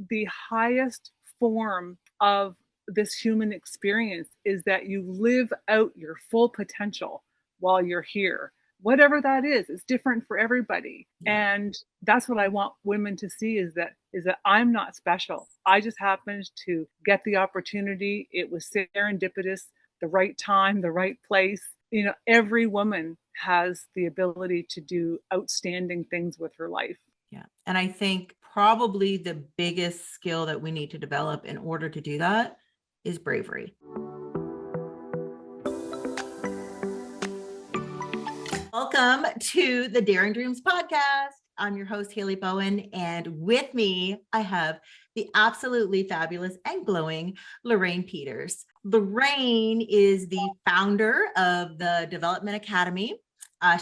the highest form of this human experience is that you live out your full potential while you're here. Whatever that is, it's different for everybody. Yeah. And that's what I want women to see is that I'm not special. I just happened to get the opportunity. It was serendipitous, the right time, the right place. Every woman has the ability to do outstanding things with her life. Yeah. And I think probably the biggest skill that we need to develop in order to do that is bravery. Welcome to the Daring Dreams podcast. I'm your host, Haley Bowen, and with me, I have the absolutely fabulous and glowing Lorraine Peters. Lorraine is the founder of the Development Academy.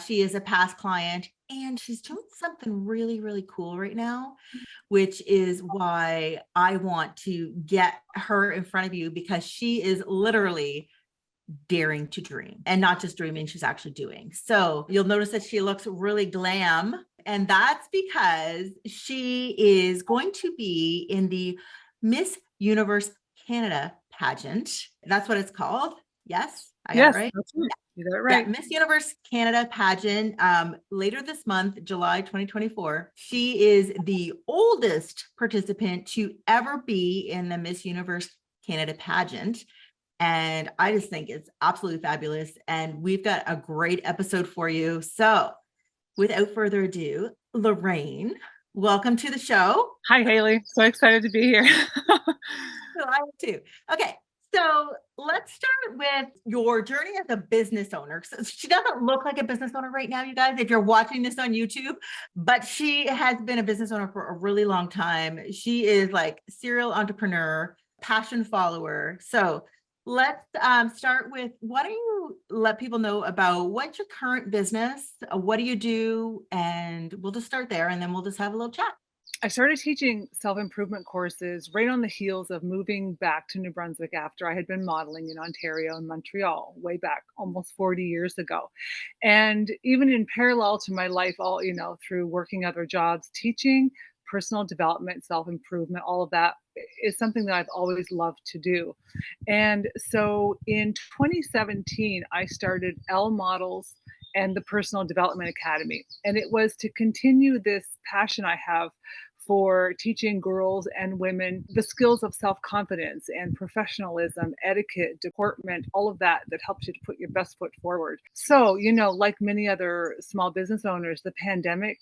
She is a past client, and she's doing something really, really cool right now, which is why I want to get her in front of you, because she is literally daring to dream, and not just dreaming, she's actually doing. So you'll notice that she looks really glam, and that's because she is going to be in the Miss Universe Canada pageant. That's what it's called. Yes, I got it Yes, right. that's right. You got it Yeah, right. Miss Universe Canada pageant later this month, July 2024. She is the oldest participant to ever be in the Miss Universe Canada pageant. And I just think it's absolutely fabulous. And we've got a great episode for you. So without further ado, Lorraine, welcome to the show. Hi, Haley. So excited to be here. I am too. Okay. So let's start with your journey as a business owner. So she doesn't look like a business owner right now, you guys, if you're watching this on YouTube, but she has been a business owner for a really long time. She is like serial entrepreneur, passion follower. So let's start with, why don't you let people know about what's your current business? What do you do? And we'll just start there, and then we'll just have a little chat. I started teaching self-improvement courses right on the heels of moving back to New Brunswick after I had been modeling in Ontario and Montreal way back almost 40 years ago. And even in parallel to my life, through working other jobs, teaching, personal development, self-improvement, all of that is something that I've always loved to do. And so in 2017, I started L Models and the Personal Development Academy. And it was to continue this passion I have for teaching girls and women the skills of self-confidence and professionalism, etiquette, deportment, all of that helps you to put your best foot forward. So, like many other small business owners, the pandemic,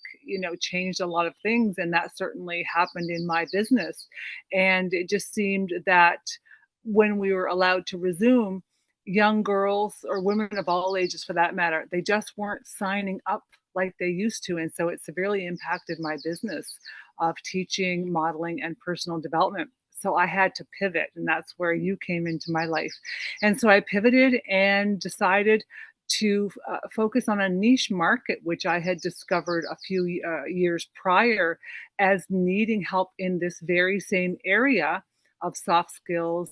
changed a lot of things, and that certainly happened in my business. And it just seemed that when we were allowed to resume, young girls or women of all ages for that matter, they just weren't signing up like they used to. And so it severely impacted my business of teaching, modeling, and personal development. So I had to pivot, and that's where you came into my life. And so I pivoted and decided to focus on a niche market, which I had discovered a few years prior as needing help in this very same area of soft skills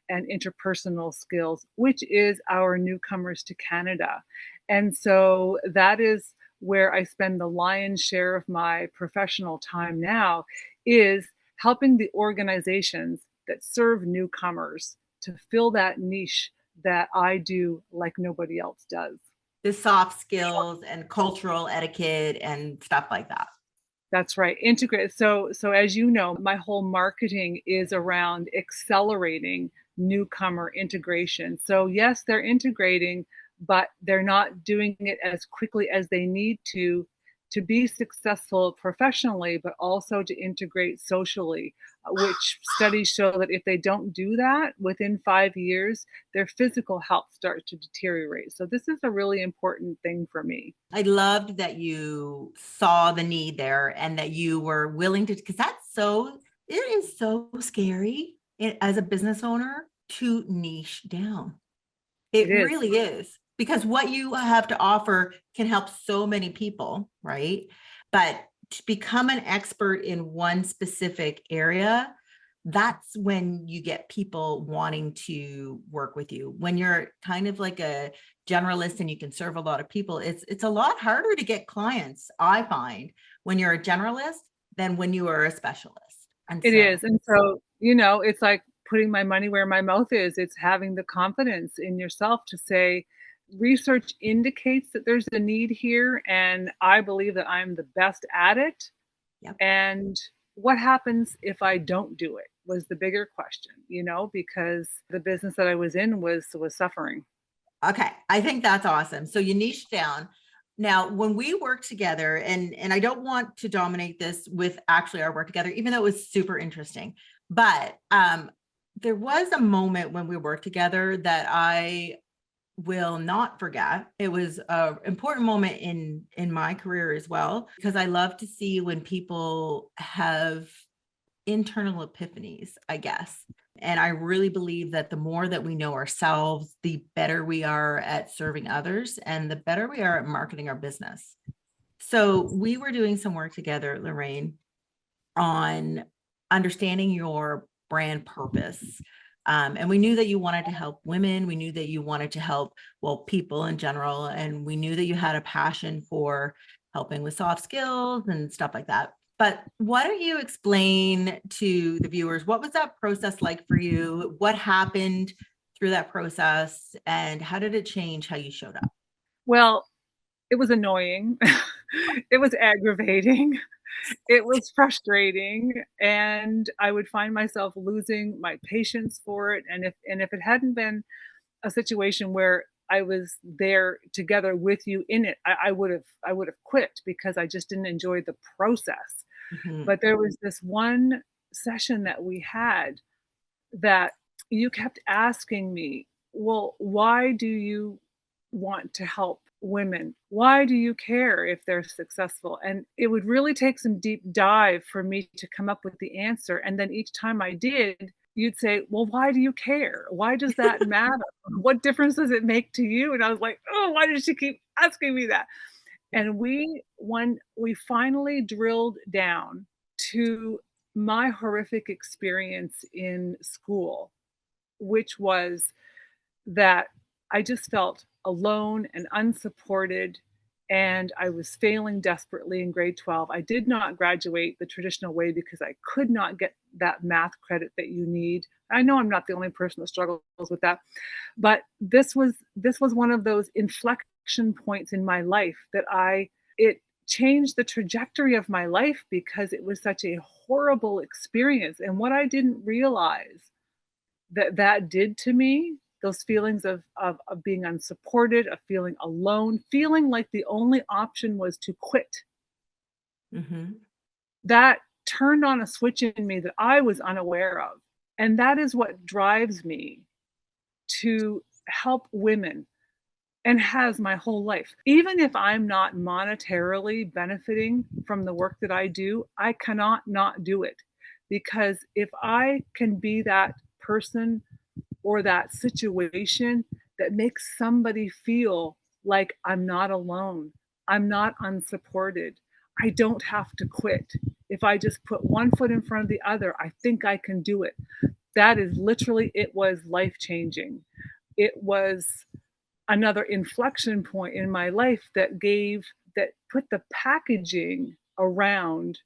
and interpersonal skills, which is our newcomers to Canada. And so that is where I spend the lion's share of my professional time now, is helping the organizations that serve newcomers to fill that niche that I do like nobody else does. The soft skills and cultural etiquette and stuff like that. That's right. Integrate. So as you know, my whole marketing is around accelerating newcomer integration. So yes, they're integrating, but they're not doing it as quickly as they need to be successful professionally, but also to integrate socially, which studies show that if they don't do that within 5 years, their physical health starts to deteriorate. So this is a really important thing for me. I loved that you saw the need there and that you were willing to, because it is so scary as a business owner to niche down. It It is. really is, because what you have to offer can help so many people, right? But to become an expert in one specific area, that's when you get people wanting to work with you. When you're kind of like a generalist and you can serve a lot of people, it's a lot harder to get clients, I find, when you're a generalist than when you are a specialist. And It so, is, and so, it's like putting my money where my mouth is. It's having the confidence in yourself to say, "Research indicates that there's a need here, and I believe that I'm the best at it, yep. and what happens if I don't do it?" Was the bigger question, because the business that I was in was suffering. Okay, I think that's awesome. So you niche down. Now, when we work together, and I don't want to dominate this with actually our work together, even though it was super interesting, but there was a moment when we worked together that I will not forget. It was an important moment in my career as well, because I love to see when people have internal epiphanies, I guess. And I really believe that the more that we know ourselves, the better we are at serving others and the better we are at marketing our business. So we were doing some work together, Lorraine, on understanding your brand purpose. And we knew that you wanted to help women. We knew that you wanted to help, well, people in general. And we knew that you had a passion for helping with soft skills and stuff like that. But why don't you explain to the viewers, what was that process like for you? What happened through that process? And how did it change how you showed up? Well, it was annoying. It was aggravating. It was frustrating, and I would find myself losing my patience for it, and if it hadn't been a situation where I was there together with you in it, I would have quit because I just didn't enjoy the process. Mhm. But there was this one session that we had that you kept asking me, "Well, why do you want to help women? Why do you care if they're successful?" And it would really take some deep dive for me to come up with the answer. And then each time I did, you'd say, "Well, why do you care? Why does that matter? What difference does it make to you?" And I was like, "Oh, why does she keep asking me that?" Yeah. And we finally drilled down to my horrific experience in school, which was that I just felt alone and unsupported, and I was failing desperately in grade 12. I did not graduate the traditional way because I could not get that math credit that you need. I know I'm not the only person that struggles with that, but this was one of those inflection points in my life that I it changed the trajectory of my life because it was such a horrible experience. And what I didn't realize that did to me, those feelings of being unsupported, of feeling alone, feeling like the only option was to quit. Mhm. That turned on a switch in me that I was unaware of. And that is what drives me to help women and has my whole life. Even if I'm not monetarily benefiting from the work that I do, I cannot not do it. Because if I can be that person or that situation that makes somebody feel like I'm not alone, I'm not unsupported, I don't have to quit. If I just put one foot in front of the other, I think I can do it. That is literally, it was life changing. It was another inflection point in my life that put the packaging around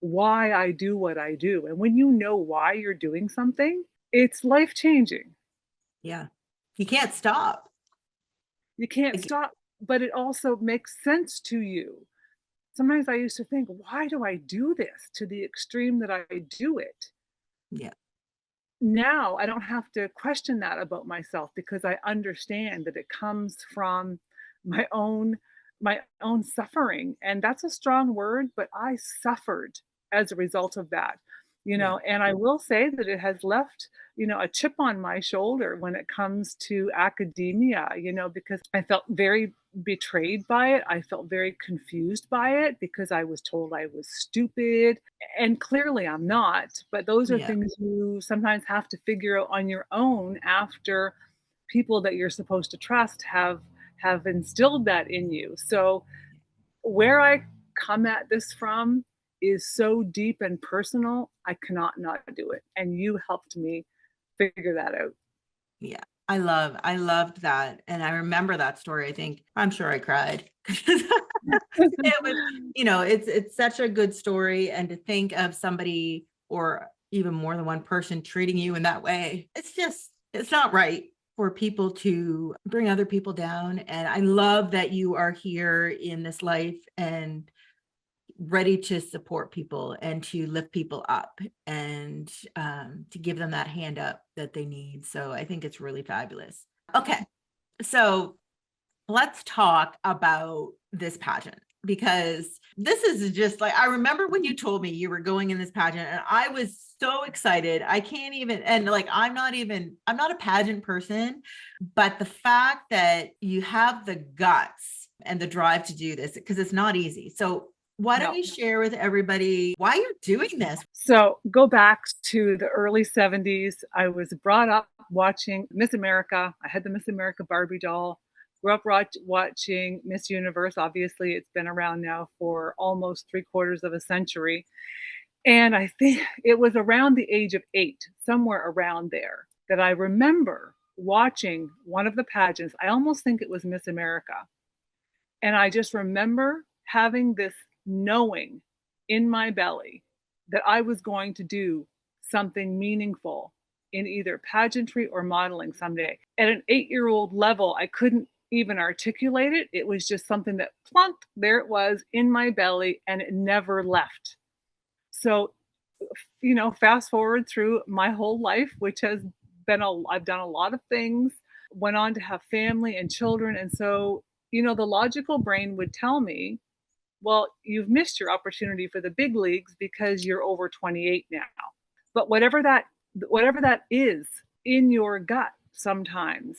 why I do what I do. And when you know why you're doing something, it's life changing. Yeah. You can't stop. You can't Like, stop, but it also makes sense to you. Sometimes I used to think, why do I do this to the extreme that I do it? yeah. Now I don't have to question that about myself because I understand that it comes from my own my own suffering. And that's a strong word, but I suffered as a result of that. Yeah. And I will say that it has left, a chip on my shoulder when it comes to academia, because I felt very betrayed by it. I felt very confused by it because I was told I was stupid, and clearly I'm not. But those are Yeah. things you sometimes have to figure out on your own after people that you're supposed to trust have instilled that in you. So where I come at this from is so deep and personal, I cannot not do it. And you helped me figure that out. Yeah. I loved that. And I remember that story. I think I'm sure I cried. It was, it's such a good story. And to think of somebody or even more than one person treating you in that way. It's not right for people to bring other people down. And I love that you are here in this life and ready to support people and to lift people up and to give them that hand up that they need. So I think it's really fabulous. Okay, so let's talk about this pageant, because this is just like, I remember when you told me you were going in this pageant and I was so excited. I can't even, and like, I'm not a pageant person, but the fact that you have the guts and the drive to do this, because it's not easy. So why don't you share with everybody why you're doing this? So go back to the early 70s. I was brought up watching Miss America. I had the Miss America Barbie doll. Grew up watching Miss Universe. Obviously, it's been around now for almost 3/4 of a century. And I think it was around the age of 8, somewhere around there, that I remember watching one of the pageants. I almost think it was Miss America. And I just remember having this knowing in my belly that I was going to do something meaningful in either pageantry or modeling someday. At an 8-year-old level, I couldn't even articulate it. It was just something that plunked, there it was in my belly, and it never left. So, fast forward through my whole life, which has been I've done a lot of things, went on to have family and children. And so, the logical brain would tell me, well, you've missed your opportunity for the big leagues because you're over 28 now. But whatever that is in your gut, sometimes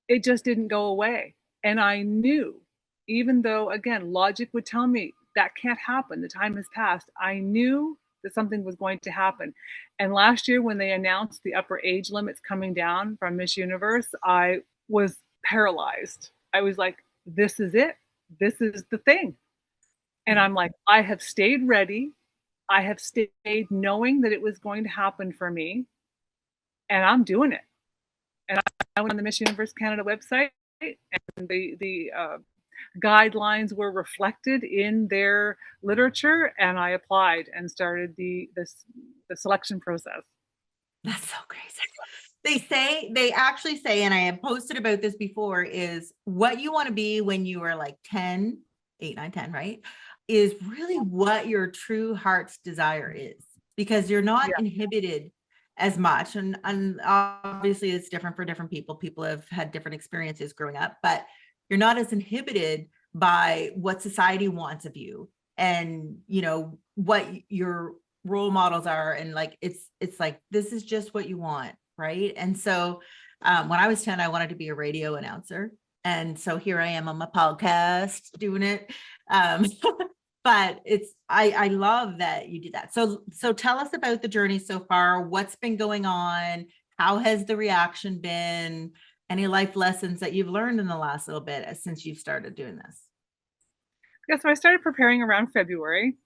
it just didn't go away. And I knew, even though again, logic would tell me that can't happen, the time has passed, I knew that something was going to happen. And last year, when they announced the upper age limits coming down from Miss Universe, I was paralyzed. I was like, this is it. This is the thing. And I'm like, I have stayed ready. I have stayed knowing that it was going to happen for me, and I'm doing it. And I went on the Miss Universe Canada website, and the guidelines were reflected in their literature, and I applied and started the selection process. That's so crazy. They actually say, and I have posted about this before, is what you want to be when you are like 10, 8, 9, 10, right? Is really what your true heart's desire is, because you're not inhibited as much. And obviously it's different for different people. People have had different experiences growing up, but you're not as inhibited by what society wants of you and, what your role models are. And like, it's like, this is just what you want. Right. And so when I was 10, I wanted to be a radio announcer. And so here I am on my podcast doing it. But I love that you did that. So tell us about the journey so far. What's been going on? How has the reaction been? Any life lessons that you've learned in the last little bit since you've started doing this? Yeah, so I started preparing around February,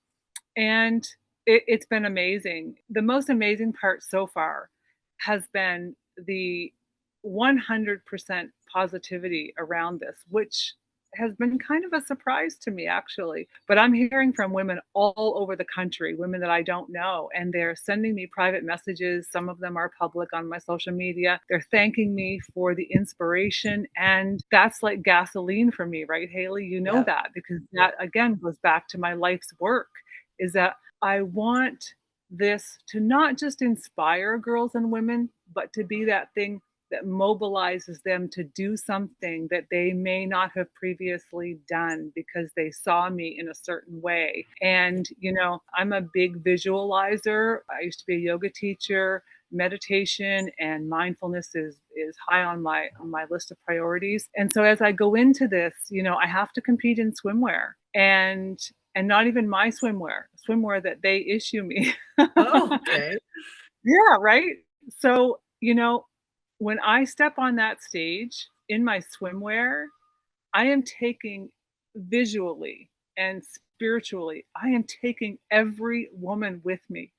and it's been amazing. The most amazing part so far has been the 100% positivity around this, which has been kind of a surprise to me, actually. But I'm hearing from women all over the country, women that I don't know, and they're sending me private messages. Some of them are public on my social media. They're thanking me for the inspiration. And that's like gasoline for me, right, Haley? You know that, because that again goes back to my life's work, is that I want this to not just inspire girls and women, but to be that thing that mobilizes them to do something that they may not have previously done because they saw me in a certain way. And, I'm a big visualizer. I used to be a yoga teacher. Meditation and mindfulness is high on my list of priorities. And so as I go into this, I have to compete in swimwear, and not even my swimwear that they issue me. Oh, okay. Yeah, right. So, when I step on that stage in my swimwear, I am taking visually and spiritually, I am taking every woman with me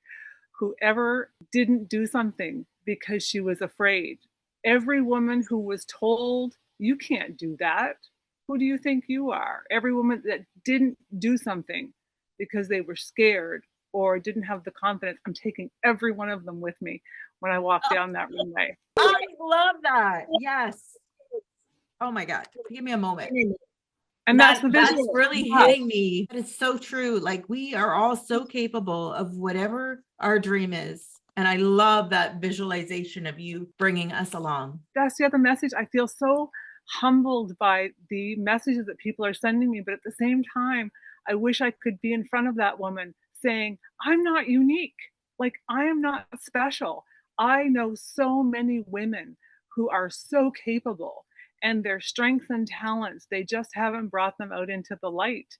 who ever didn't do something because she was afraid. Every woman who was told, you can't do that. Who do you think you are? Every woman that didn't do something because they were scared or didn't have the confidence, I'm taking every one of them with me when I walk down that runway. I love that. Yes. Oh my God. Give me a moment. And that's the That's visual. really Yeah. hitting me. But it's so true. Like we are all so capable of whatever our dream is. And I love that visualization of you bringing us along. That's the other message. I feel so humbled by the messages that people are sending me, but at the same time, I wish I could be in front of that woman saying, I'm not unique. Like, I am not special. I know so many women who are so capable, and their strengths and talents, they just haven't brought them out into the light.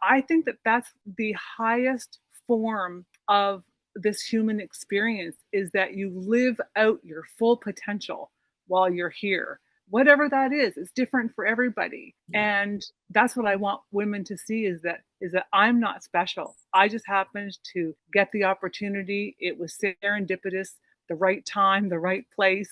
I think that that's the highest form of this human experience, is that you live out your full potential while you're here. Whatever that is different for everybody. Yeah. And that's what I want women to see, is that I'm not special. I just happened to get the opportunity. It was serendipitous, the right time, the right place.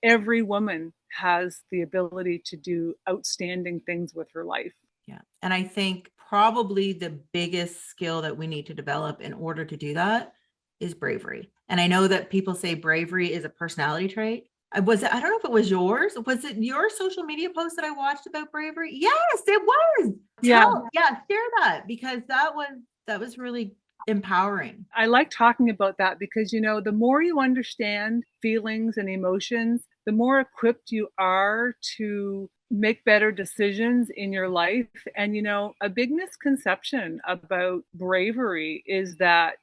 Every woman has the ability to do outstanding things with her life. Yeah. And I think probably the biggest skill that we need to develop in order to do that is bravery. And I know that people say bravery is a personality trait. I don't know if it was yours. Was it your social media post that I watched about bravery? Yes, it was. Yeah. Share that, because that was really empowering. I like talking about that because, the more you understand feelings and emotions, the more equipped you are to make better decisions in your life. And, a big misconception about bravery is that,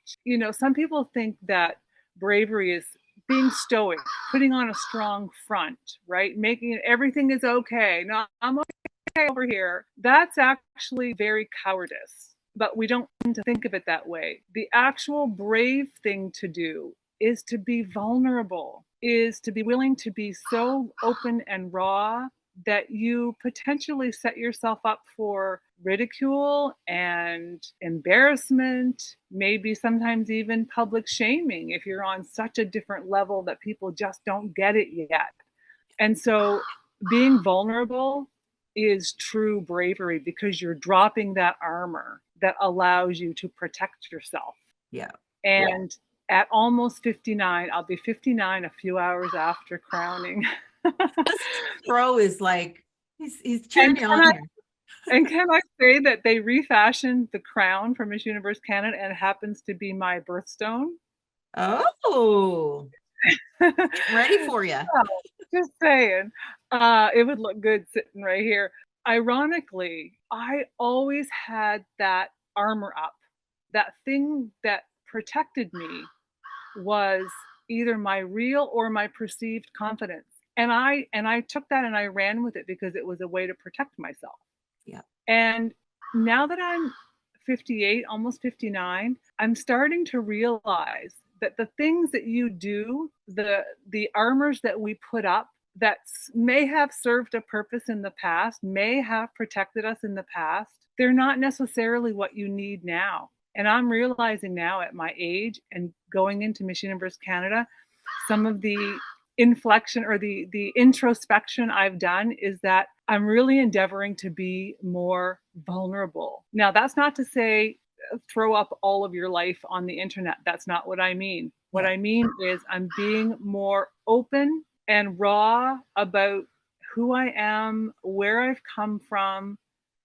some people think that bravery is being stoic, putting on a strong front, right? Making it everything is okay. No, I'm okay over here. That's actually very cowardice, but we don't tend to think of it that way. The actual brave thing to do is to be vulnerable, is to be willing to be so open and raw that you potentially set yourself up for ridicule and embarrassment, maybe sometimes even public shaming if you're on such a different level that people just don't get it yet. And so being vulnerable is true bravery, because you're dropping that armor that allows you to protect yourself. Yeah. And at almost 59, I'll be 59 a few hours after crowning. Bro is like, he's cheering me on here. And can I say that they refashioned the crown for Miss Universe Canada, and it happens to be my birthstone? Oh, ready for you. Just saying. It would look good sitting right here. Ironically, I always had that armor up. That thing that protected me was either my real or my perceived confidence. And I took that and I ran with it because it was a way to protect myself. Yeah. And now that I'm 58, almost 59, I'm starting to realize that the things that you do, the armors that we put up that may have served a purpose in the past, may have protected us in the past, they're not necessarily what you need now. And I'm realizing now at my age and going into Miss Universe Canada, some of the inflection or the introspection I've done is that I'm really endeavoring to be more vulnerable. Now, that's not to say throw up all of your life on the internet. That's not what I mean. What I mean is I'm being more open and raw about who I am, where I've come from,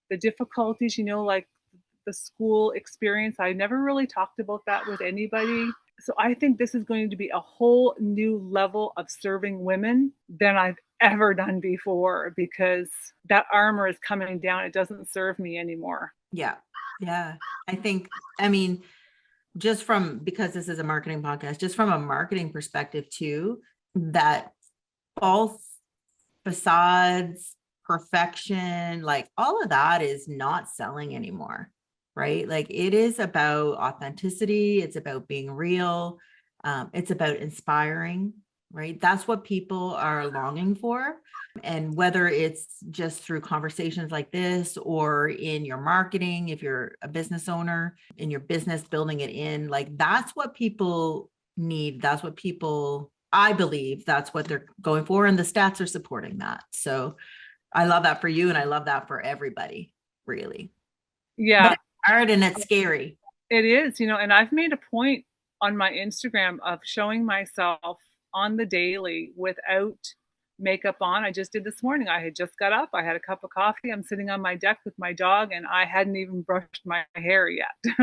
the difficulties, like the school experience. I never really talked about that with anybody. So I think this is going to be a whole new level of serving women than I've ever done before, because that armor is coming down. It doesn't serve me anymore. Yeah. Yeah. Because this is a marketing podcast, just from a marketing perspective too, that false facades, perfection, like all of that is not selling anymore. Right? Like it is about authenticity. It's about being real. It's about inspiring, right? That's what people are longing for. And whether it's just through conversations like this or in your marketing, if you're a business owner in your business, building it in, like that's what people need. That's what I believe that's what they're going for. And the stats are supporting that. So I love that for you. And I love that for everybody, really. Yeah. But it's hard and it's scary. It is, and I've made a point on my Instagram of showing myself on the daily without makeup on. I just did this morning. I had just got up, I had a cup of coffee, I'm sitting on my deck with my dog, and I hadn't even brushed my hair yet.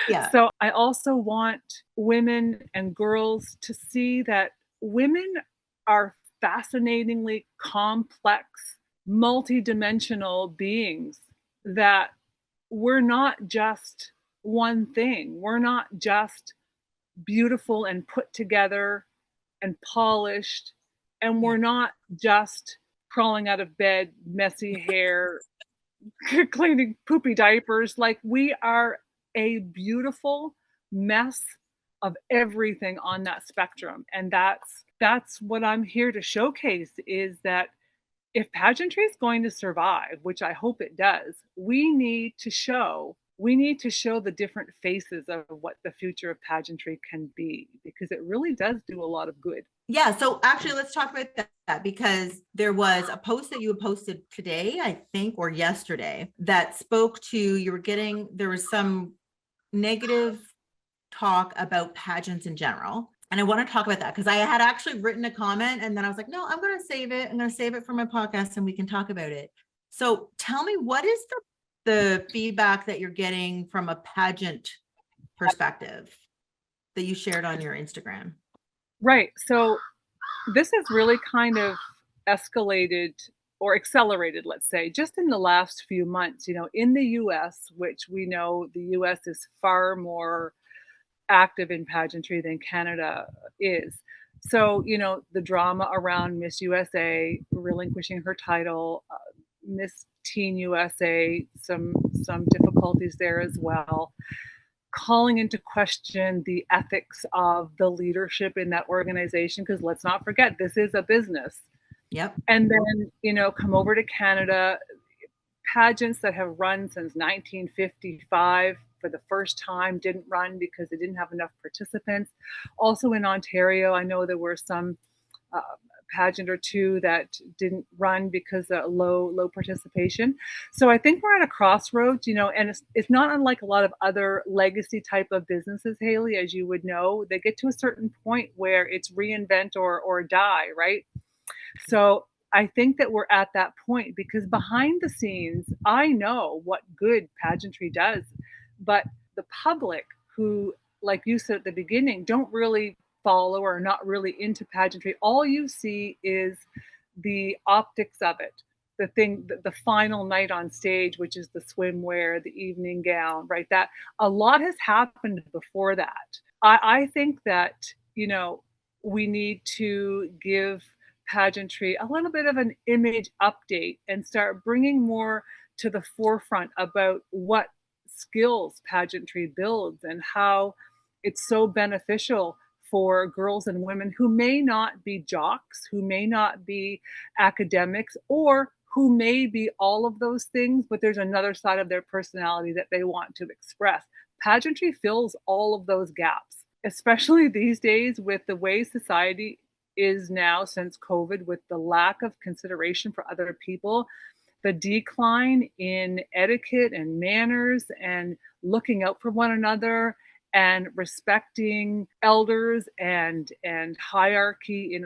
Yeah. So I also want women and girls to see that women are fascinatingly complex, multidimensional beings, that we're not just one thing. We're not just beautiful and put together and polished, and Yeah. we're not just crawling out of bed, messy hair, cleaning poopy diapers. Like, we are a beautiful mess of everything on that spectrum. And that's what I'm here to showcase, is that if pageantry is going to survive, which I hope it does, we need to show the different faces of what the future of pageantry can be, because it really does do a lot of good. Yeah. So actually, let's talk about that, because there was a post that you posted today, I think, or yesterday, that spoke to, there was some negative talk about pageants in general. And I want to talk about that because I had actually written a comment and then I was like, no, I'm going to save it. I'm going to save it for my podcast and we can talk about it. So tell me, what is the feedback that you're getting from a pageant perspective that you shared on your Instagram? Right. So this has really kind of escalated or accelerated, let's say, just in the last few months, in the US, which we know the US is far more active in pageantry than Canada is. So, the drama around Miss USA relinquishing her title, Miss Teen USA, some difficulties there as well. Calling into question the ethics of the leadership in that organization, because let's not forget, this is a business. Yep. And then, come over to Canada, pageants that have run since 1955 for the first time didn't run because they didn't have enough participants. Also in Ontario, I know there were some uh, pageant or two that didn't run because of low participation. So I think we're at a crossroads, and it's not unlike a lot of other legacy type of businesses, Haley, as you would know. They get to a certain point where it's reinvent or die, right? So I think that we're at that point, because behind the scenes, I know what good pageantry does, but the public, who, like you said at the beginning, don't really follow or are not really into pageantry, all you see is the optics of it. The final night on stage, which is the swimwear, the evening gown, right? That a lot has happened before that. I think that, we need to give pageantry a little bit of an image update and start bringing more to the forefront about what skills pageantry builds and how it's so beneficial for girls and women who may not be jocks, who may not be academics, or who may be all of those things, but there's another side of their personality that they want to express. Pageantry fills all of those gaps, especially these days with the way society is now since COVID, with the lack of consideration for other people, the decline in etiquette and manners and looking out for one another and respecting elders and hierarchy in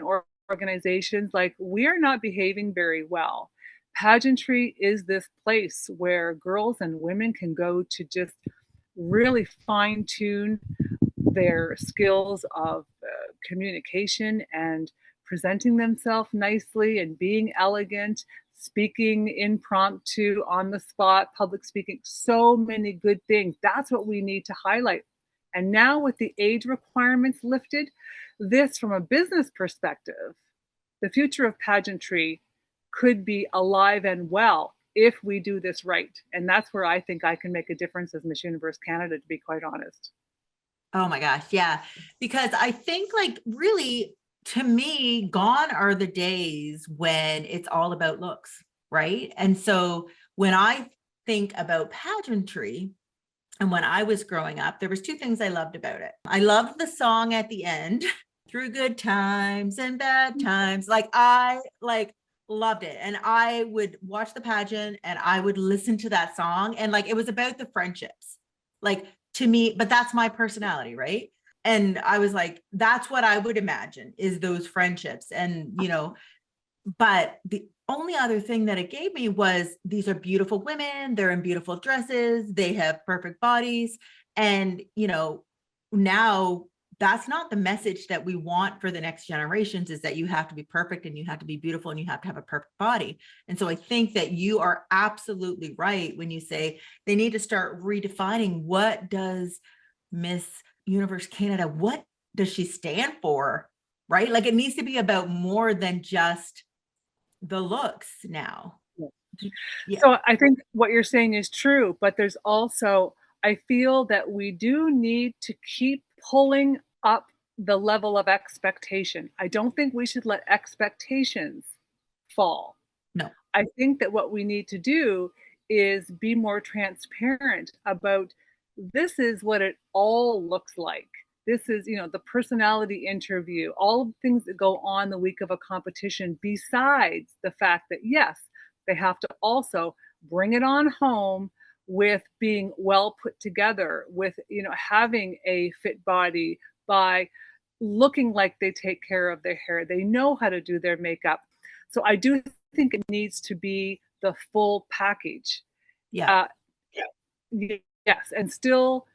organizations. Like, we are not behaving very well. Pageantry is this place where girls and women can go to just really fine tune their skills of communication and presenting themselves nicely and being elegant, speaking impromptu, on the spot, public speaking, so many good things. That's what we need to highlight. And now, with the age requirements lifted, this, from a business perspective, the future of pageantry could be alive and well if we do this right. And that's where I think I can make a difference as Miss Universe Canada, to be quite honest. Oh my gosh. Yeah. Because I think, like, really, to me, gone are the days when it's all about looks. Right. And so when I think about pageantry, and when I was growing up, there was two things I loved about it. I loved the song at the end, through good times and bad times. Like, I loved it. And I would watch the pageant and I would listen to that song. And like, it was about the friendships. Like, to me, but that's my personality, right? And I was like, that's what I would imagine is those friendships. And, but the only other thing that it gave me was these are beautiful women. They're in beautiful dresses. They have perfect bodies. And, now that's not the message that we want for the next generations, is that you have to be perfect and you have to be beautiful and you have to have a perfect body. And so I think that you are absolutely right when you say they need to start redefining, what does Miss Universe Canada, what does she stand for? Right? Like it needs to be about more than just the looks now. Yeah. So I think what you're saying is true, but there's also, I feel that we do need to keep pulling up the level of expectation. I don't think we should let expectations fall. No. I think that what we need to do is be more transparent about, this is what it all looks like. This is, the personality interview, all of the things that go on the week of a competition, besides the fact that, yes, they have to also bring it on home with being well put together, with, having a fit body, by looking like they take care of their hair. They know how to do their makeup. So I do think it needs to be the full package. Yeah. Yes, and still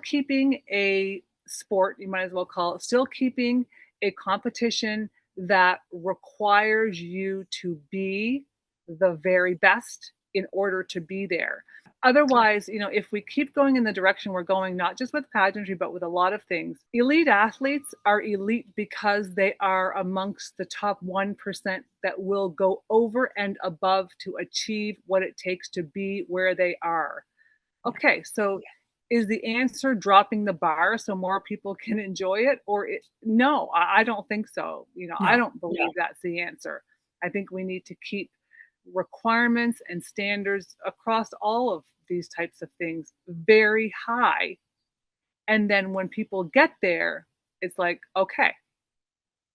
keeping a sport, you might as well call it, still keeping a competition that requires you to be the very best in order to be there. Otherwise, if we keep going in the direction we're going, not just with pageantry, but with a lot of things, elite athletes are elite because they are amongst the top 1% that will go over and above to achieve what it takes to be where they are. Okay, so is the answer dropping the bar so more people can enjoy it? No, I don't think so. I No. don't believe that's the answer. I think we need to keep requirements and standards across all of these types of things very high. And then when people get there, it's like, okay,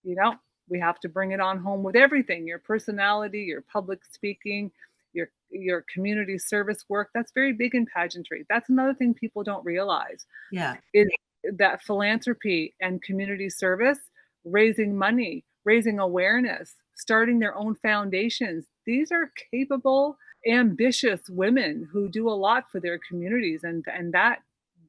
we have to bring it on home with everything, your personality, your public speaking, your community service work. That's very big in pageantry. That's another thing people don't realize, Yeah. is that philanthropy and community service, raising money, raising awareness, starting their own foundations. These are capable, ambitious women who do a lot for their communities, and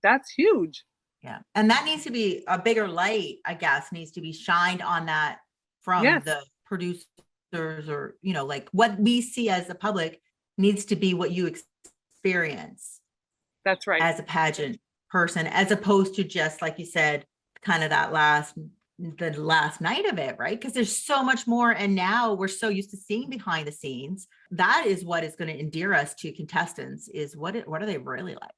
that's huge. Yeah. And that needs to be a bigger light, I guess, needs to be shined on that from Yes, the producers, or, like what we see as the public needs to be what you experience that's right. as a pageant person, as opposed to just, like you said, kind of the last night of it, right? Because there's so much more. And now we're so used to seeing behind the scenes. That is what is going to endear us to contestants, is what are they really like?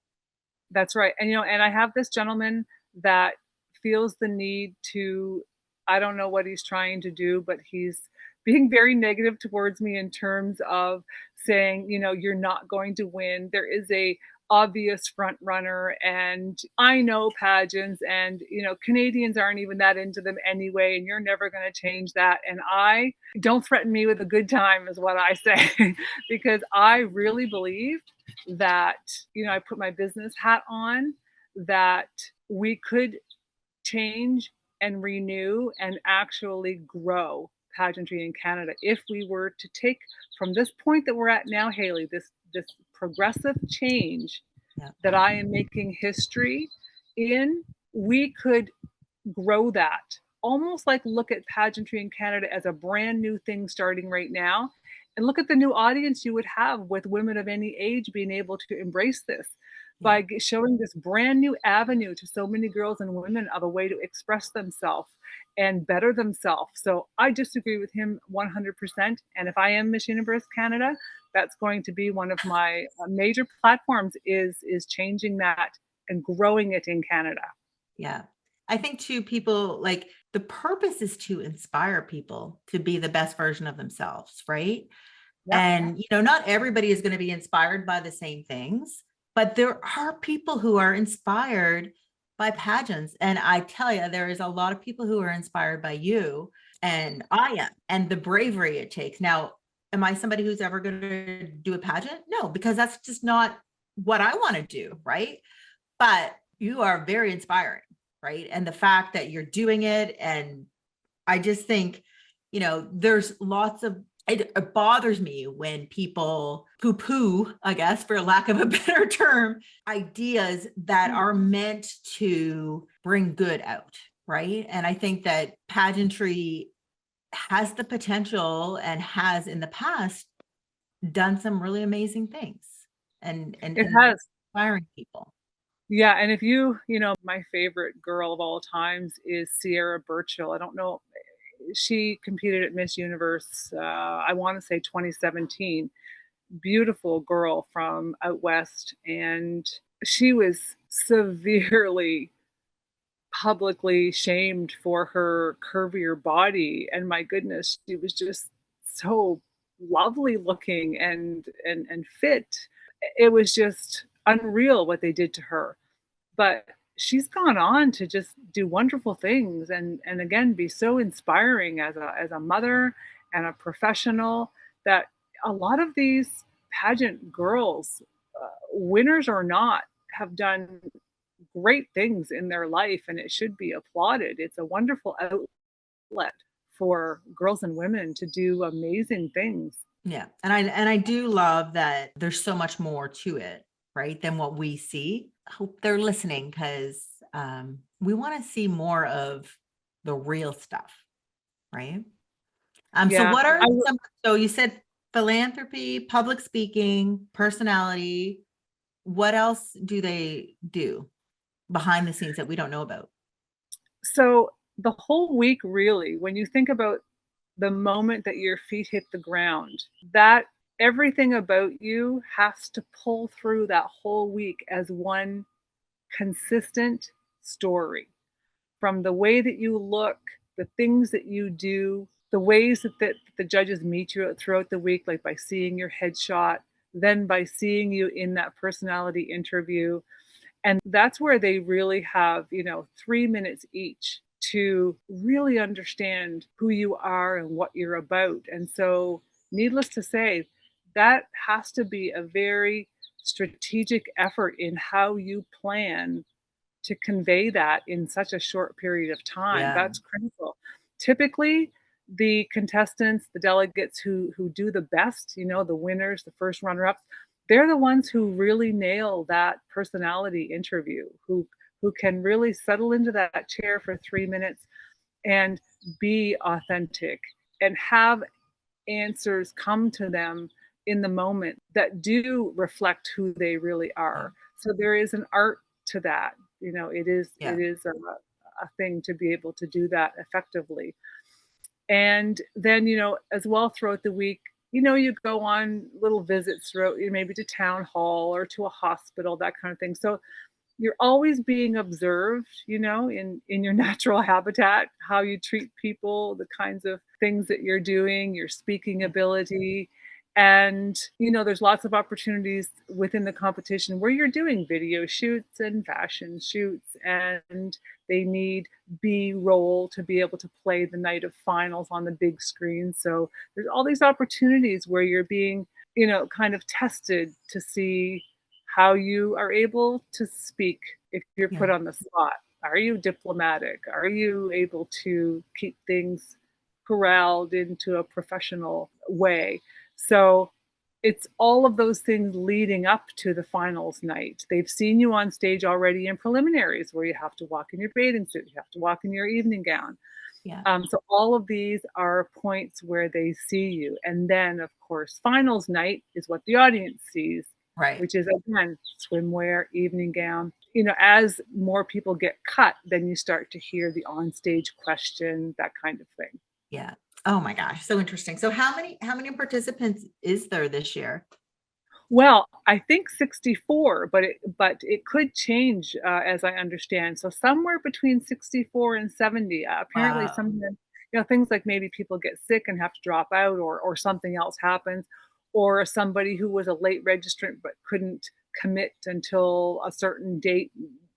That's right. And I have this gentleman that feels the need to, I don't know what he's trying to do, but he's being very negative towards me in terms of saying, you're not going to win. There is a obvious front runner, and I know pageants, and Canadians aren't even that into them anyway, and you're never going to change that. And I don't threaten me with a good time is what I say, because I really believe that, I put my business hat on, that we could change and renew and actually grow pageantry in Canada if we were to take from this point that we're at now, Haley, this progressive change that I am making history in. We could grow that. Almost like look at pageantry in Canada as a brand new thing starting right now, and look at the new audience you would have with women of any age being able to embrace this by showing this brand new avenue to so many girls and women of a way to express themselves and better themselves. So I disagree with him 100%. And if I am Miss Universe Canada, that's going to be one of my major platforms, is changing that and growing it in Canada. Yeah. I think too, people, like, the purpose is to inspire people to be the best version of themselves, right? Yep. And, not everybody is going to be inspired by the same things, but there are people who are inspired by pageants. And I tell you, there is a lot of people who are inspired by you, and I am, and the bravery it takes. Now, am I somebody who's ever going to do a pageant? No, because that's just not what I want to do, right? But You are very inspiring, right? And the fact that you're doing it, and I just think, there's lots of, it bothers me when people poo poo, I guess, for lack of a better term, ideas that are meant to bring good out, right? And I think that pageantry has the potential and has in the past done some really amazing things It and has. inspiring people. Yeah, and if my favorite girl of all times is Sierra Burchill. I don't know, she competed at Miss Universe, I wanna say 2017. Beautiful girl from out west, and she was severely publicly shamed for her curvier body, and my goodness, she was just so lovely looking and fit. It was just unreal what they did to her. But she's gone on to just do wonderful things and again be so inspiring as a mother and a professional that a lot of these pageant girls, winners or not, have done great things in their life and it should be applauded. It's a wonderful outlet for girls and women to do amazing things. Yeah. And I do love that there's so much more to it, right, than what we see. Hope they're listening because we want to see more of the real stuff, right? So Yeah, what are I some, so you said philanthropy, public speaking, personality. What else do they do behind the scenes that we don't know about? So the whole week, really, when you think about the moment that your feet hit the ground, that everything about you has to pull through that whole week as one consistent story. From the way that you look, the things that you do, the ways that the judges meet you throughout the week, like by seeing your headshot, then by seeing you in that personality interview, and that's where they really have, 3 minutes each to really understand who you are and what you're about. And so, needless to say, that has to be a very strategic effort in how you plan to convey that in such a short period of time. Yeah. That's critical. Typically, the contestants, the delegates who do the best, the winners, the first runner-ups, they're the ones who really nail that personality interview, who can really settle into that chair for 3 minutes and be authentic and have answers come to them in the moment that do reflect who they really Yeah. are. So there is an art to that. It is Yeah. it is a thing to be able to do that effectively. And then, as well throughout the week, you go on little visits throughout, maybe to town hall or to a hospital, that kind of thing. So you're always being observed, in your natural habitat, how you treat people, the kinds of things that you're doing, your speaking Yeah. ability. And, there's lots of opportunities within the competition where you're doing video shoots and fashion shoots, and they need B roll to be able to play the night of finals on the big screen. So there's all these opportunities where you're being, kind of tested to see how you are able to speak if you're put Yeah. on the spot. Are you diplomatic? Are you able to keep things corralled into a professional way? So it's all of those things leading up to the finals night. They've seen you on stage already in preliminaries where you have to walk in your bathing suit, you have to walk in your evening gown. Yeah. So all of these are points where they see you. And then, of course, finals night is what the audience sees, Right. which is again swimwear, evening gown. As more people get cut, then you start to hear the onstage question, that kind of thing. Yeah. Oh my gosh, so interesting. So how many participants is there this year? Well, I think 64, but it could change, as I understand. So somewhere between 64 and 70. Apparently, Wow. sometimes things like maybe people get sick and have to drop out, or something else happens, or somebody who was a late registrant but couldn't commit until a certain date,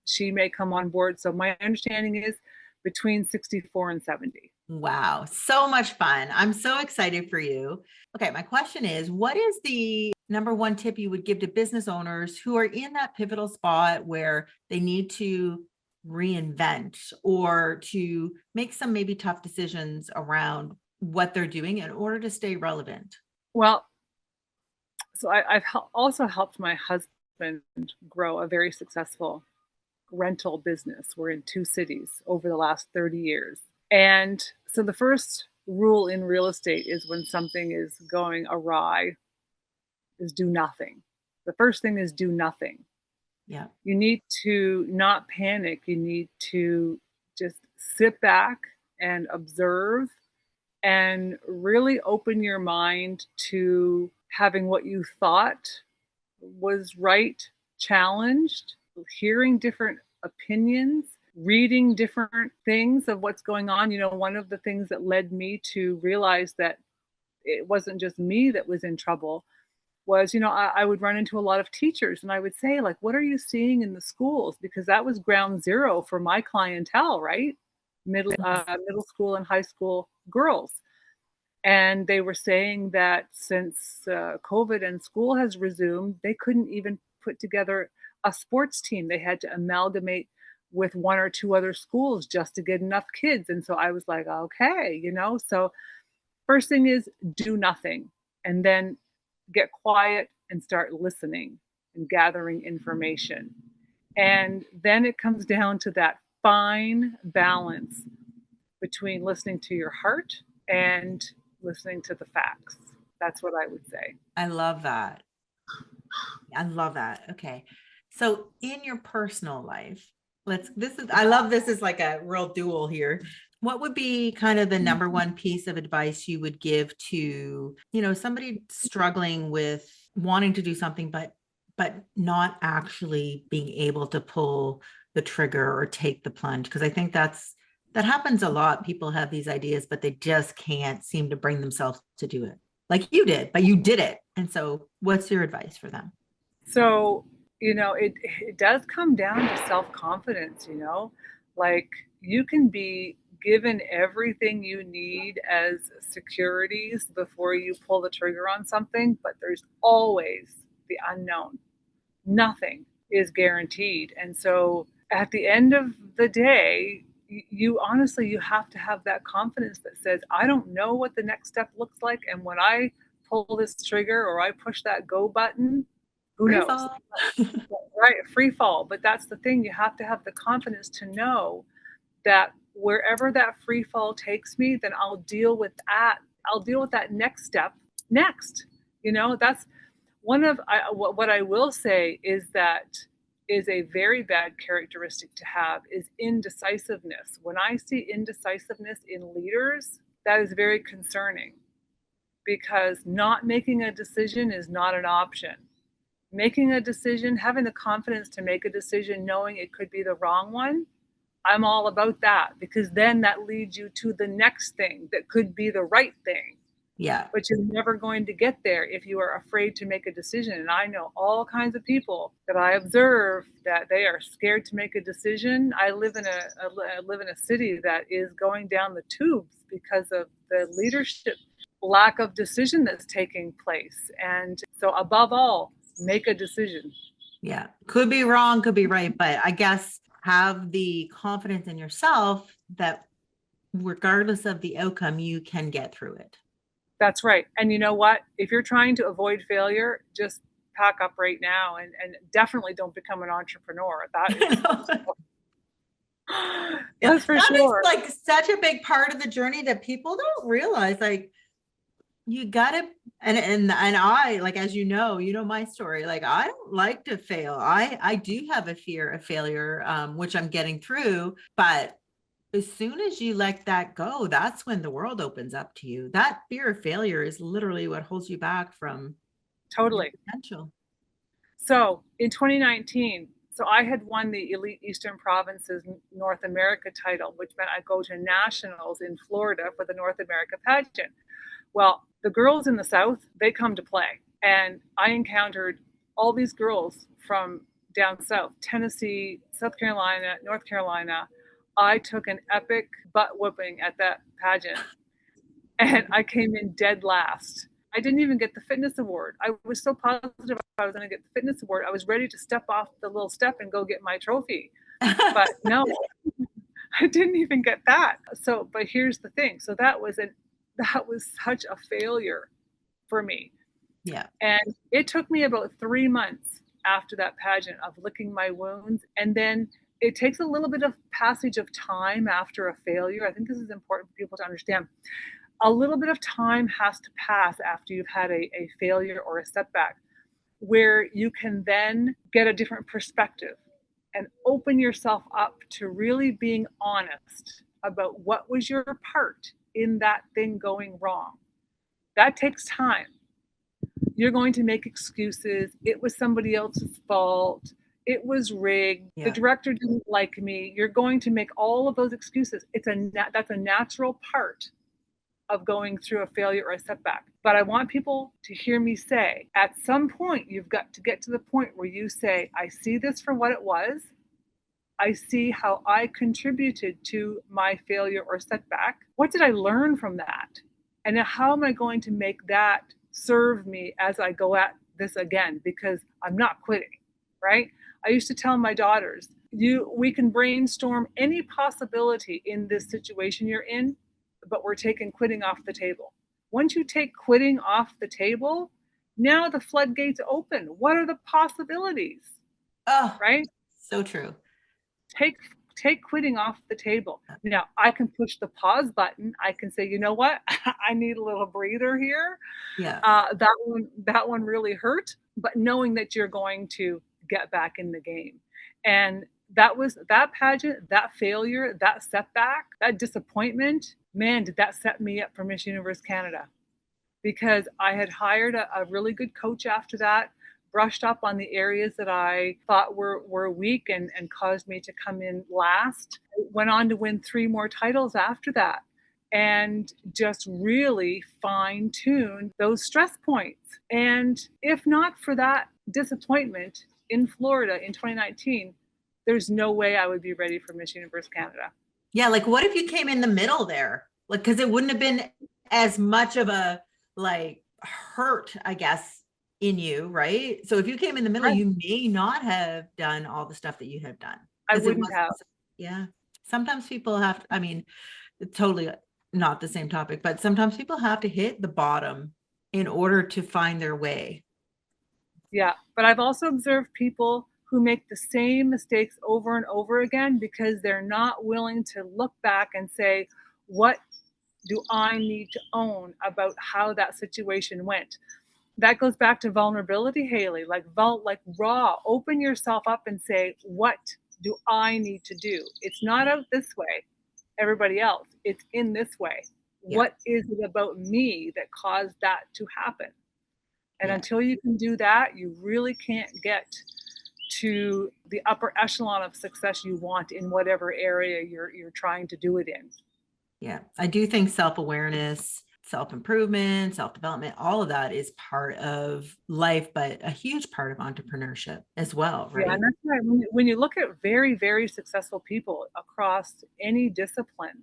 she may come on board. So my understanding is between 64 and 70. Wow, so much fun. I'm so excited for you. Okay, my question is, what is the number one tip you would give to business owners who are in that pivotal spot where they need to reinvent or to make some maybe tough decisions around what they're doing in order to stay relevant? Well, so I've also helped my husband grow a very successful rental business. We're in 2 cities over the last 30 years. And so the first rule in real estate is when something is going awry is do nothing. The first thing is do nothing. Yeah. You need to not panic. You need to just sit back and observe and really open your mind to having what you thought was right challenged, hearing different opinions, reading different things of what's going on. One of the things that led me to realize that it wasn't just me that was in trouble was, I would run into a lot of teachers and I would say, like, what are you seeing in the schools? Because that was ground zero for my clientele, right? Middle school and high school girls. And they were saying that since COVID and school has resumed, they couldn't even put together a sports team. They had to amalgamate with one or two other schools just to get enough kids. And so I was like, okay, so first thing is do nothing and then get quiet and start listening and gathering information. And then it comes down to that fine balance between listening to your heart and listening to the facts. That's what I would say. I love that. I love that. Okay. So in your personal life, I love this is like a real duel here. What would be kind of the number one piece of advice you would give to, somebody struggling with wanting to do something, but not actually being able to pull the trigger or take the plunge? Because I think that happens a lot. People have these ideas, but they just can't seem to bring themselves to do it like you did, but you did it. And so what's your advice for them? So, it does come down to self-confidence, like you can be given everything you need as securities before you pull the trigger on something, but there's always the unknown. Nothing is guaranteed. And so at the end of the day, you honestly, you have to have that confidence that says, I don't know what the next step looks like. And when I pull this trigger or I push that go button, who Free knows? fall. Right, free fall. But that's the thing. You have to have the confidence to know that wherever that free fall takes me, then I'll deal with that. I'll deal with that next step next. That's one of what I will say is that is a very bad characteristic to have is indecisiveness. When I see indecisiveness in leaders, that is very concerning because not making a decision is not an option. Making a decision, having the confidence to make a decision, knowing it could be the wrong one, I'm all about that because then that leads you to the next thing that could be the right thing. Yeah. But you're never going to get there if you are afraid to make a decision. And I know all kinds of people that I observe that they are scared to make a decision. I live in a city that is going down the tubes because of the leadership lack of decision that's taking place. And so above all, make a decision. Yeah. Could be wrong, could be right. But I guess have the confidence in yourself that regardless of the outcome, you can get through it. That's right. And you know what? If you're trying to avoid failure, just pack up right now and definitely don't become an entrepreneur. That is that's for that sure. Is like such a big part of the journey that people don't realize. Like you gotta and I, like, as you know my story, like I don't like to fail. I do have a fear of failure, which I'm getting through, but as soon as you let that go, that's when the world opens up to you. That fear of failure is literally what holds you back from your Totally. potential. So in 2019, so I had won the Elite Eastern Provinces North America title, which meant I go to nationals in Florida for the North America pageant. Well, the girls in the South, they come to play. And I encountered all these girls from down south, Tennessee, South Carolina, North Carolina. I took an epic butt whooping at that pageant and I came in dead last. I didn't even get the fitness award. I was so positive I was going to get the fitness award. I was ready to step off the little step and go get my trophy. But no, I didn't even get that. So, but here's the thing. So that was such a failure for me. Yeah. And it took me about 3 months after that pageant of licking my wounds. And then it takes a little bit of passage of time after a failure. I think this is important for people to understand. A little bit of time has to pass after you've had a failure or a setback where you can then get a different perspective and open yourself up to really being honest about what was your part in that thing going wrong. That takes time. You're going to make excuses. It was somebody else's fault. It was rigged. The Yeah. director didn't like me. You're going to make all of those excuses. That's a natural part of going through a failure or a setback. But I want people to hear me say, at some point, you've got to get to the point where you say, I see this for what it was. I see how I contributed to my failure or setback. What did I learn from that? And how am I going to make that serve me as I go at this again? Because I'm not quitting, right? I used to tell my daughters, we can brainstorm any possibility in this situation you're in, but we're taking quitting off the table. Once you take quitting off the table, now the floodgates open. What are the possibilities? Oh, Right? so true. Take quitting off the table. Now I can push the pause button. I can say, you know what? I need a little breather here. Yeah. That one really hurt, but knowing that you're going to get back in the game. And that pageant, that failure, that setback, that disappointment, man, did that set me up for Miss Universe Canada. Because I had hired a really good coach after that, brushed up on the areas that I thought were weak and caused me to come in last. Went on to win 3 more titles after that and just really fine tuned those stress points. And if not for that disappointment in Florida in 2019, there's no way I would be ready for Miss Universe Canada. Yeah. Like, what if you came in the middle there? Like, because it wouldn't have been as much of a like hurt, I guess, in you, right? So if you came in the middle, Right. you may not have done all the stuff that you have done. I Because it wouldn't was, have. yeah. Sometimes people have to, I mean, it's totally not the same topic, but sometimes people have to hit the bottom in order to find their way. Yeah, but I've also observed people who make the same mistakes over and over again because they're not willing to look back and say, what do I need to own about how that situation went? That goes back to vulnerability, Haley. Like raw, open yourself up and say, what do I need to do? It's not out this way, everybody else. It's in this way. Yeah. What is it about me that caused that to happen? And Yeah. until you can do that, you really can't get to the upper echelon of success you want in whatever area you're trying to do it in. Yeah. I do think self-awareness, self-improvement, self-development, all of that is part of life, but a huge part of entrepreneurship as well, right? Yeah, and that's right. When you look at very, very successful people across any discipline,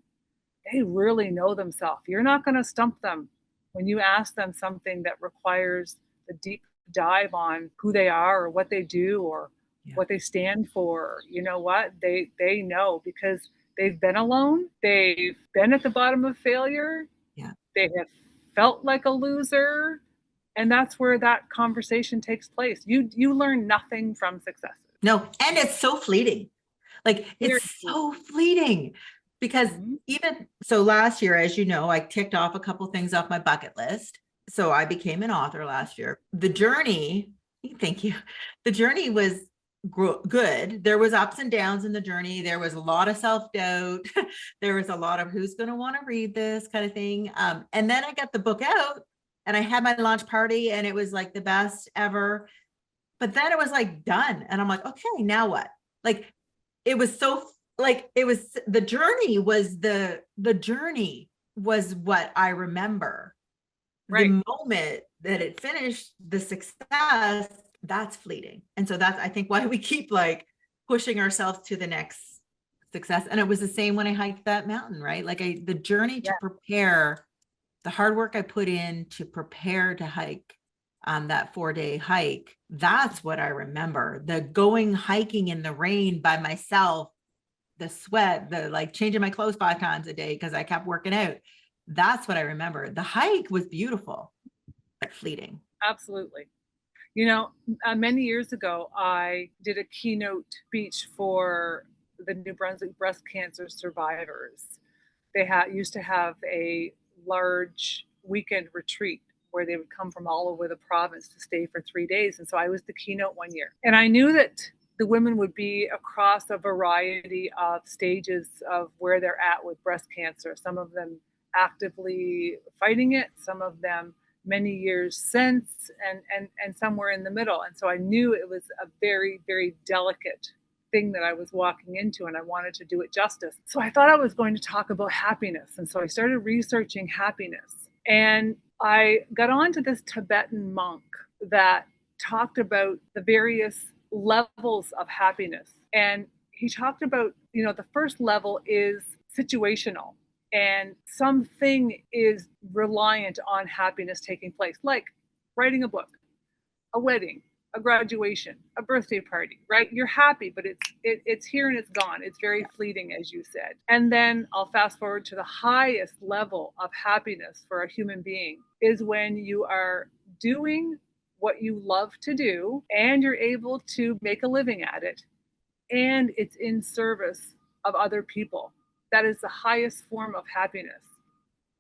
they really know themselves. You're not going to stump them when you ask them something that requires a deep dive on who they are or what they do or what they stand for. You know what? They know because they've been alone. They've been at the bottom of failure. Yeah. They have felt like a loser. And that's where that conversation takes place. You learn nothing from successes. No, and it's so fleeting. Like it's so fleeting because even so last year, as you know, I ticked off a couple things off my bucket list. So I became an author last year. The journey, thank you. The journey was good. There was ups and downs in the journey. There was a lot of self-doubt. There was a lot of who's going to want to read this kind of thing. And then I got the book out and I had my launch party and it was like the best ever. But then it was like done. And I'm like, okay, now what? Like, it was so like, it was the journey was the journey was what I remember. Right. The moment that it finished, the success, that's fleeting. And so that's, I think, why we keep like pushing ourselves to the next success. And it was the same when I hiked that mountain, right? Like the journey to prepare the hard work I put in to prepare to hike that 4-day hike, that's what I remember. The going hiking in the rain by myself, the sweat, the like changing my clothes 5 times a day because I kept working out. That's what I remember. The hike was beautiful, but fleeting. Absolutely. You know, many years ago, I did a keynote speech for the New Brunswick breast cancer survivors. They used to have a large weekend retreat where they would come from all over the province to stay for 3 days. And so I was the keynote one year. And I knew that the women would be across a variety of stages of where they're at with breast cancer, some of them actively fighting it, some of them many years since, and somewhere in the middle. And so I knew it was a very, very delicate thing that I was walking into, and I wanted to do it justice. So I thought I was going to talk about happiness. And so I started researching happiness. And I got onto this Tibetan monk that talked about the various levels of happiness. And he talked about, the first level is situational, and something is reliant on happiness taking place, like writing a book, a wedding, a graduation, a birthday party, right? You're happy, but it's here and it's gone. It's very fleeting, as you said. And then I'll fast forward to the highest level of happiness for a human being is when you are doing what you love to do and you're able to make a living at it, and it's in service of other people. That is the highest form of happiness.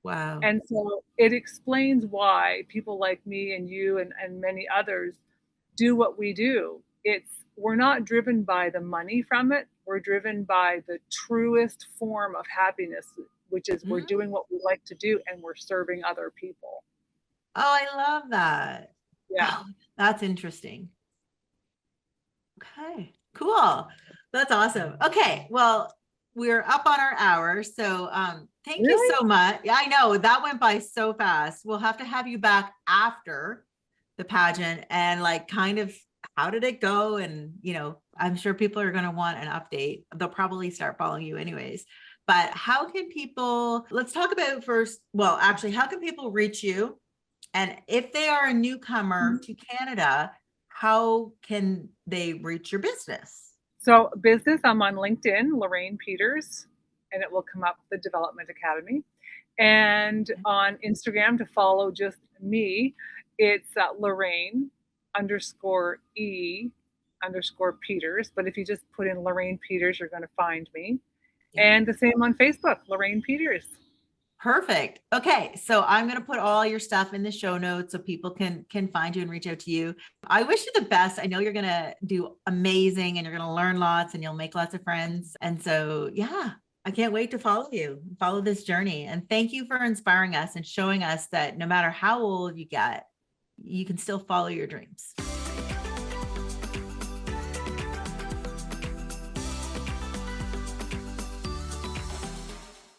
Wow. And so it explains why people like me and you and many others do what we do. We're not driven by the money from it. We're driven by the truest form of happiness, which is we're doing what we like to do and we're serving other people. Oh, I love that. Yeah. Oh, that's interesting. Okay, cool. That's awesome. Okay, well, we're up on our hour. So thank you so much. Yeah, I know that went by so fast. We'll have to have you back after the pageant and like kind of how did it go? And, I'm sure people are going to want an update. They'll probably start following you anyways. But how can people, let's talk about first, well, actually, how can people reach you? And if they are a newcomer to Canada, how can they reach your business? So business, I'm on LinkedIn, Lorraine Peters, and it will come up the Development Academy. And on Instagram to follow just me, it's Lorraine_E_Peters. But if you just put in Lorraine Peters, you're going to find me. Yeah. And the same on Facebook, Lorraine Peters. Perfect. Okay. So I'm going to put all your stuff in the show notes so people can find you and reach out to you. I wish you the best. I know you're going to do amazing and you're going to learn lots and you'll make lots of friends. And so, yeah, I can't wait to follow this journey. And thank you for inspiring us and showing us that no matter how old you get, you can still follow your dreams.